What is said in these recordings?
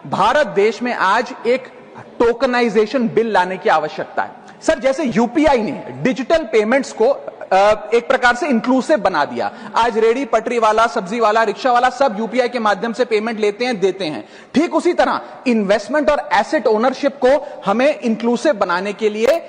भारत देश में आज एक टोकनाइजेशन बिल लाने की आवश्यकता है। सर, जैसे यूपीआई ने डिजिटल पेमेंट्स को एक प्रकार से इंक्लूसिव बना दिया। आज रेडी पटरी वाला, सब्जी वाला, रिक्शा वाला सब यूपीआई के माध्यम से पेमेंट लेते हैं, देते हैं। ठीक उसी तरह इन्वेस्टमेंट और एसेट ओनरशिप को हमें इंक्लूसिव बनाने के लिए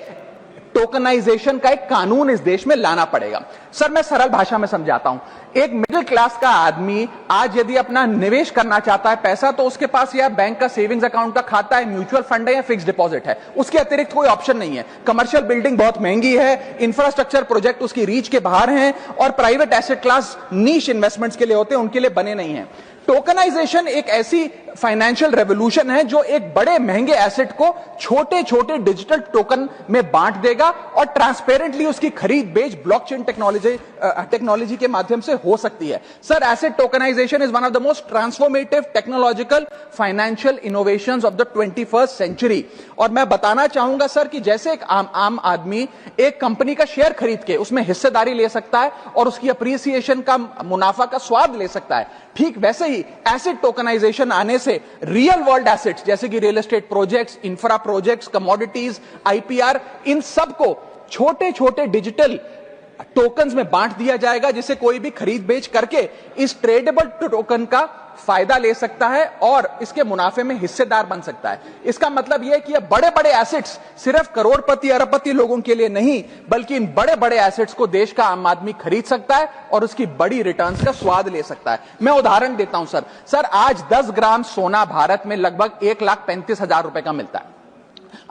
टोकनाइजेशन का एक कानून इस देश में लाना पड़ेगा। सर, मैं सरल भाषा में समझाता हूं। एक मिडिल क्लास का आदमी आज यदि अपना निवेश करना चाहता है पैसा, तो उसके पास या बैंक का सेविंग्स अकाउंट का खाता है, म्यूचुअल फंड है या फिक्स डिपॉजिट है। उसके अतिरिक्त कोई ऑप्शन नहीं है। कमर्शियल बिल्डिंग बहुत महंगी है, इंफ्रास्ट्रक्चर प्रोजेक्ट उसकी रीच के बाहर हैं, और प्राइवेट एसेट क्लास नीश इन्वेस्टमेंट्स के लिए होते हैं, उनके लिए बने नहीं है। टोकनाइजेशन एक ऐसी फाइनेंशियल रेवोल्यूशन है जो एक बड़े महंगे एसेट को छोटे छोटे डिजिटल टोकन में बांट देगा और ट्रांसपेरेंटली उसकी खरीद बेच ब्लॉकचेन टेक्नोलॉजी के माध्यम से हो सकती है। Sir, asset tokenization is one of the most transformative technological financial innovations of the 21st century. और मैं बताना चाहूंगा सर कि जैसे एक आम आदमी एक कंपनी का शेयर खरीद के उसमें हिस्सेदारी ले सकता है और उसकी अप्रिसिएशन का, मुनाफा का स्वाद ले सकता है, ठीक वैसे ही एसेट टोकनाइजेशन आने से रियल वर्ल्ड एसेट्स जैसे कि real estate projects, infra projects, commodities, IPR, इन सब को छोटे छोटे डिजिटल टोकन्स में बांट दिया जाएगा, जिसे कोई भी खरीद बेच करके इस ट्रेडेबल टोकन का फायदा ले सकता है और इसके मुनाफे में हिस्सेदार बन सकता है। इसका मतलब यह है कि ये बड़े बड़े एसेट्स सिर्फ करोड़पति अरबपति लोगों के लिए नहीं, बल्कि इन बड़े बड़े एसेट्स को देश का आम आदमी खरीद सकता है और उसकी बड़ी रिटर्न्स का स्वाद ले सकता है। मैं उदाहरण देता हूं सर, आज 10 ग्राम सोना भारत में लगभग 1,35,000 रुपए का मिलता है।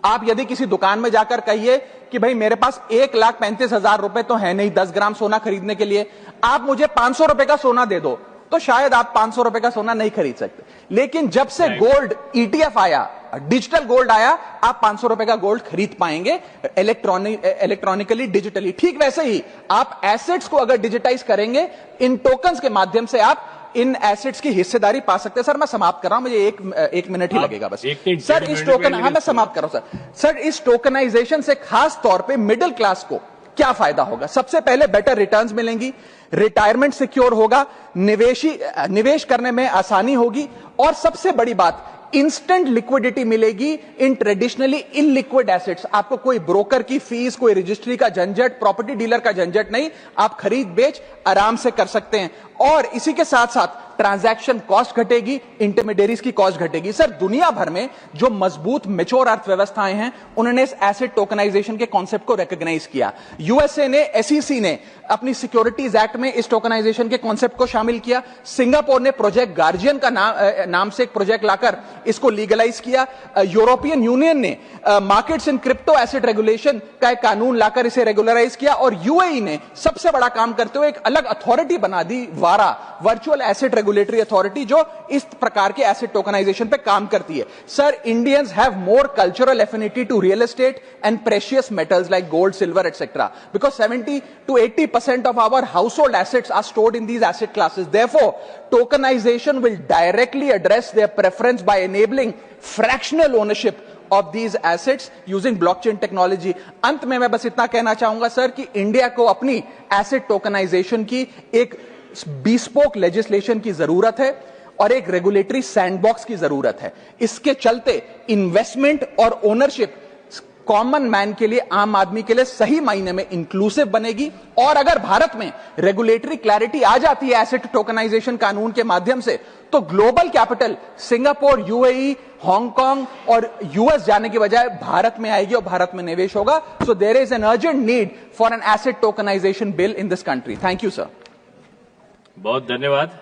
आप यदि किसी दुकान में जाकर कहिए कि भाई मेरे पास 1,35,000 रुपए तो है नहीं 10 ग्राम सोना खरीदने के लिए, आप मुझे 500 रुपए का सोना दे दो, तो शायद आप 500 रुपए का सोना नहीं खरीद सकते। लेकिन जब से गोल्ड ईटीएफ आया, डिजिटल गोल्ड आया, आप 500 रुपए का गोल्ड खरीद पाएंगे इलेक्ट्रॉनिकली, डिजिटली। ठीक वैसे ही आप एसेट्स को अगर डिजिटाइज करेंगे, इन टोकन्स के माध्यम से आप इन एसेट्स की हिस्सेदारी पा सकते हैं। सर, मैं समाप्त कर रहा हूं, मुझे एक मिनट ही लगेगा बस। सर, इस टोकन, हाँ मैं समाप्त कर रहा हूं सर, इस टोकनाइजेशन से खास तौर पे मिडिल क्लास को क्या फायदा होगा? सबसे पहले बेटर रिटर्न्स मिलेंगी, रिटायरमेंट सिक्योर होगा, निवेश करने में आसानी होगी, और सबसे बड़ी बात, इंस्टेंट लिक्विडिटी मिलेगी इन ट्रेडिशनली इनलिक्विड एसेट्स। आपको कोई ब्रोकर की फीस, कोई रजिस्ट्री का झंझट, प्रॉपर्टी डीलर का झंझट नहीं, आप खरीद बेच आराम से कर सकते हैं। और इसी के साथ साथ ट्रांजैक्शन कॉस्ट घटेगी, इंटरमीडियरीज की कॉस्ट घटेगी। सर, दुनिया भर में जो मजबूत मैच्योर अर्थव्यवस्थाएं हैं, उन्होंने इस एसेट टोकनाइजेशन के कॉन्सेप्ट को रिकॉग्नाइज किया। यूएसए ने, एसईसी ने अपनी सिक्योरिटीज एक्ट में इस टोकनाइजेशन के कॉन्सेप्ट को शामिल किया। सिंगापुर ने प्रोजेक्ट गार्जियन का नाम से एक प्रोजेक्ट लाकर इसको लीगलाइज किया। यूरोपियन यूनियन ने markets in crypto asset regulation का एक कानून लाकर इसे रेगुलराइज किया। और यूएई ने सबसे बड़ा काम करते हुए एक अलग अथॉरिटी बना दी, वारा, वर्चुअल एसेट रेगुलेटरी अथॉरिटी, जो इस प्रकार के एसेट टोकनाइजेशन पे काम करती है। Sir, Indians have more cultural affinity to real estate and precious metals like gold, silver etcetera, because 70 to 80% of our household assets are stored in these asset classes. Therefore, tokenization will directly address their preference by enabling fractional ownership of these assets using blockchain technology. अंत में मैं बस इतना कहना चाहूंगा sir कि India को अपनी एसेट टोकनाइजेशन की एक bespoke लेजिस्लेशन की जरूरत है और एक रेगुलेटरी सैंडबॉक्स की जरूरत है। इसके चलते इन्वेस्टमेंट और ओनरशिप कॉमन मैन के लिए, आम आदमी के लिए सही मायने में इंक्लूसिव बनेगी। और अगर भारत में रेगुलेटरी क्लैरिटी आ जाती है एसेट टोकनाइजेशन कानून के माध्यम से, तो global capital Singapore, UAE, Hong Kong और यूएस जाने की बजाय भारत में आएगी और भारत में निवेश होगा। So there is an urgent need for an asset tokenization bill in this country. Thank you sir. बहुत धन्यवाद।